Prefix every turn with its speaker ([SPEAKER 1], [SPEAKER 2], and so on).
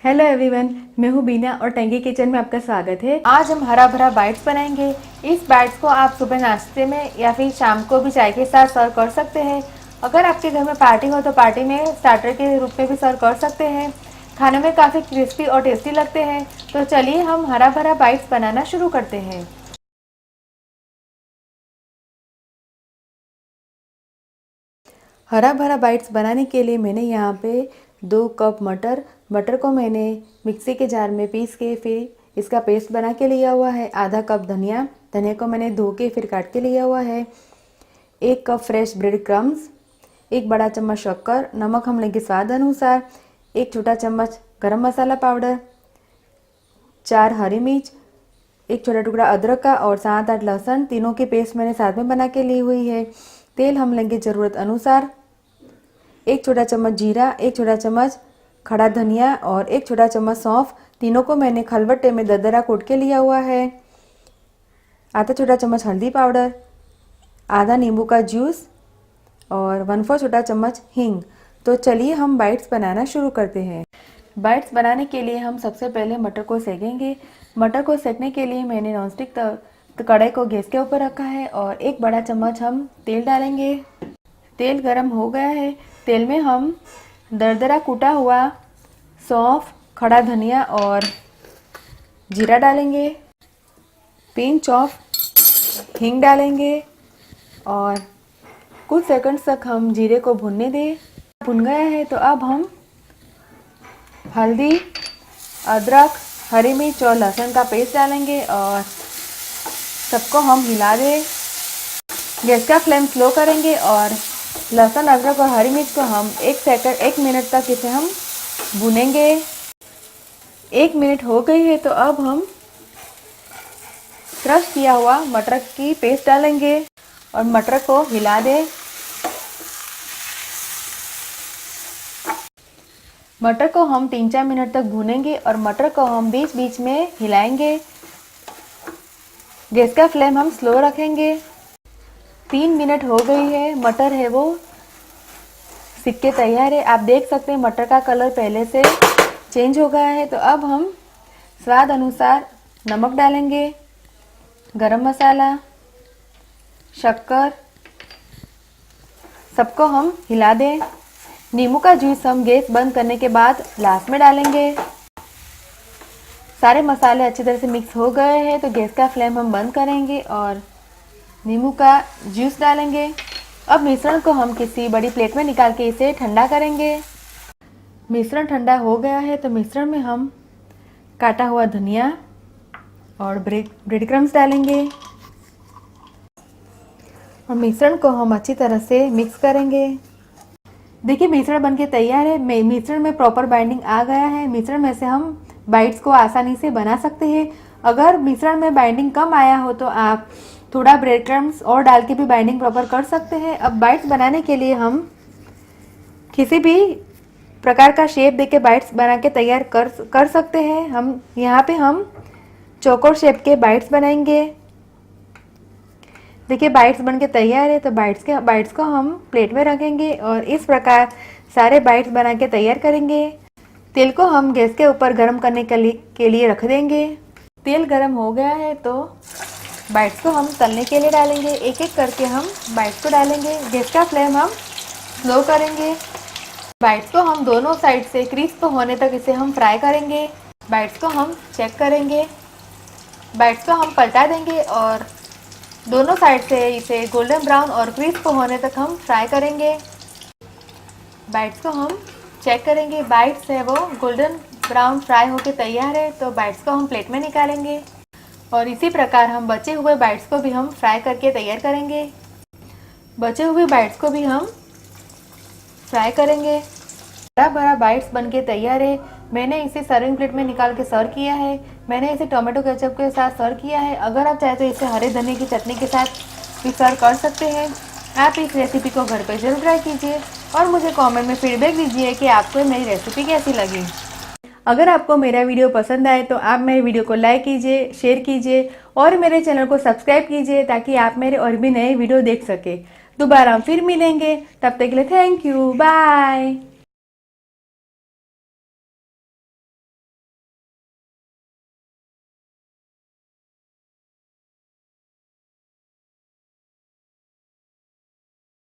[SPEAKER 1] Hello everyone, मैं हूँ बीना और टेंगी किचन में आपका स्वागत है। आज हम हरा भरा बाइट्स बनाएंगे। इस बाइट्स को आप सुबह नाश्ते में या फिर शाम को भी चाय के साथ सर्व कर सकते हैं। अगर आपके घर में पार्टी हो तो पार्टी में स्टार्टर के रूप में भी सर्व कर सकते हैं। खाने में काफ़ी क्रिस्पी और टेस्टी लगते हैं। तो चलिए हम हरा भरा बाइट्स बनाना शुरू करते हैं। हरा भरा बाइट्स बनाने के लिए मैंने यहाँ पे 2 कप मटर को मैंने मिक्सी के जार में पीस के फिर इसका पेस्ट बना के लिया हुआ है। आधा कप धनिया को मैंने धो के फिर काट के लिया हुआ है। 1 कप फ्रेश ब्रेड क्रम्स, 1 बड़ा चम्मच शक्कर, नमक हम लेंगे स्वाद अनुसार, 1 छोटा चम्मच गरम मसाला पाउडर, 4 हरी मिर्च, 1 छोटा टुकड़ा अदरक का और 7-8 लहसुन, तीनों की पेस्ट मैंने साथ में बना के ली हुई है। तेल हम लेंगे ज़रूरत अनुसार, 1 छोटा चम्मच जीरा, 1 छोटा चम्मच खड़ा धनिया और 1 छोटा चम्मच सौंफ, तीनों को मैंने खलबट्टे में दरदरा कूट के लिया हुआ है। आधा छोटा चम्मच हल्दी पाउडर, आधा नींबू का जूस और 1/4 छोटा चम्मच हींग। तो चलिए हम बाइट्स बनाना शुरू करते हैं। बाइट्स बनाने के लिए हम सबसे पहले मटर को सेकेंगे। मटर को सेकने के लिए मैंने नॉनस्टिक कढ़ाई को गैस के ऊपर रखा है और 1 बड़ा चम्मच हम तेल डालेंगे। तेल गरम हो गया है। तेल में हम दरदरा कूटा हुआ सौंफ, खड़ा धनिया और जीरा डालेंगे। पिंच ऑफ हींग डालेंगे और कुछ सेकंड्स तक हम जीरे को भूनने दें। भुन गया है तो अब हम हल्दी, अदरक, हरी मिर्च और लहसुन का पेस्ट डालेंगे और सबको हम हिला दें। गैस का फ्लेम स्लो करेंगे और लहसुन, अदरक और हरी मिर्च को हम 1 मिनट तक इसे हम भूनेंगे। 1 मिनट हो गई है तो अब हम क्रश किया हुआ मटर की पेस्ट डालेंगे और मटर को हिला दें। मटर को हम 3-4 मिनट तक भूनेंगे और मटर को हम बीच बीच में हिलाएंगे। गैस का फ्लेम हम स्लो रखेंगे। 3 मिनट हो गई है, मटर है वो सिक के तैयार है। आप देख सकते हैं मटर का कलर पहले से चेंज हो गया है। तो अब हम स्वाद अनुसार नमक डालेंगे, गरम मसाला, शक्कर, सबको हम हिला दें। नींबू का जूस हम गैस बंद करने के बाद लास्ट में डालेंगे। सारे मसाले अच्छी तरह से मिक्स हो गए हैं तो गैस का फ्लेम हम बंद करेंगे और नींबू का जूस डालेंगे। अब मिश्रण को हम किसी बड़ी प्लेट में निकाल के इसे ठंडा करेंगे। मिश्रण ठंडा हो गया है तो मिश्रण में हम काटा हुआ धनिया और ब्रेड क्रम्स डालेंगे और मिश्रण को हम अच्छी तरह से मिक्स करेंगे। देखिए मिश्रण बनके तैयार है। मिश्रण में प्रॉपर बाइंडिंग आ गया है। मिश्रण में से हम बाइट्स को आसानी से बना सकते हैं। अगर मिश्रण में बाइंडिंग कम आया हो तो आप थोड़ा ब्रेड क्रम्स और डाल के भी बाइंडिंग प्रॉपर कर सकते हैं। अब बाइट्स बनाने के लिए हम किसी भी प्रकार का शेप देके बाइट्स बना के तैयार कर सकते हैं। हम यहाँ पे हम चौकोर शेप के बाइट्स बनाएंगे। देखिए बाइट्स बन के तैयार है तो बाइट्स को हम प्लेट में रखेंगे और इस प्रकार सारे बाइट्स बना के तैयार करेंगे। तेल को हम गैस के ऊपर गर्म करने के लिए रख देंगे। तेल गर्म हो गया है तो बाइट्स को हम तलने के लिए डालेंगे। एक एक करके हम बाइट्स को डालेंगे। गैस का फ्लेम हम स्लो करेंगे। बाइट्स को हम दोनों साइड से क्रिस्प होने तक इसे हम फ्राई करेंगे। बाइट्स को हम चेक करेंगे। बाइट्स को हम पलटा देंगे और दोनों साइड से इसे गोल्डन ब्राउन और क्रिस्प होने तक हम फ्राई करेंगे। बाइट्स को हम चेक करेंगे। बाइट्स है वो गोल्डन ब्राउन फ्राई होके तैयार है तो बाइट्स को हम प्लेट में निकालेंगे और इसी प्रकार हम बचे हुए बाइट्स को भी हम फ्राई करके तैयार करेंगे। बचे हुए बाइट्स को भी हम फ्राई करेंगे। हरा भरा बाइट्स बनके तैयार है। मैंने इसे सर्विंग प्लेट में निकाल के सर्व किया है। मैंने इसे टोमेटो केचप के साथ सर्व किया है। अगर आप चाहे तो इसे हरे धनिया की चटनी के साथ भी सर्व कर सकते हैं। आप इस रेसिपी को घर पर जरूर ट्राई कीजिए और मुझे कमेंट में फीडबैक दीजिए कि आपको मेरी रेसिपी कैसी लगी। अगर आपको मेरा वीडियो पसंद आए तो आप मेरे वीडियो को लाइक कीजिए, शेयर कीजिए और मेरे चैनल को सब्सक्राइब कीजिए ताकि आप मेरे और भी नए वीडियो देख सके। दोबारा फिर मिलेंगे, तब तक के लिए थैंक यू, बाय।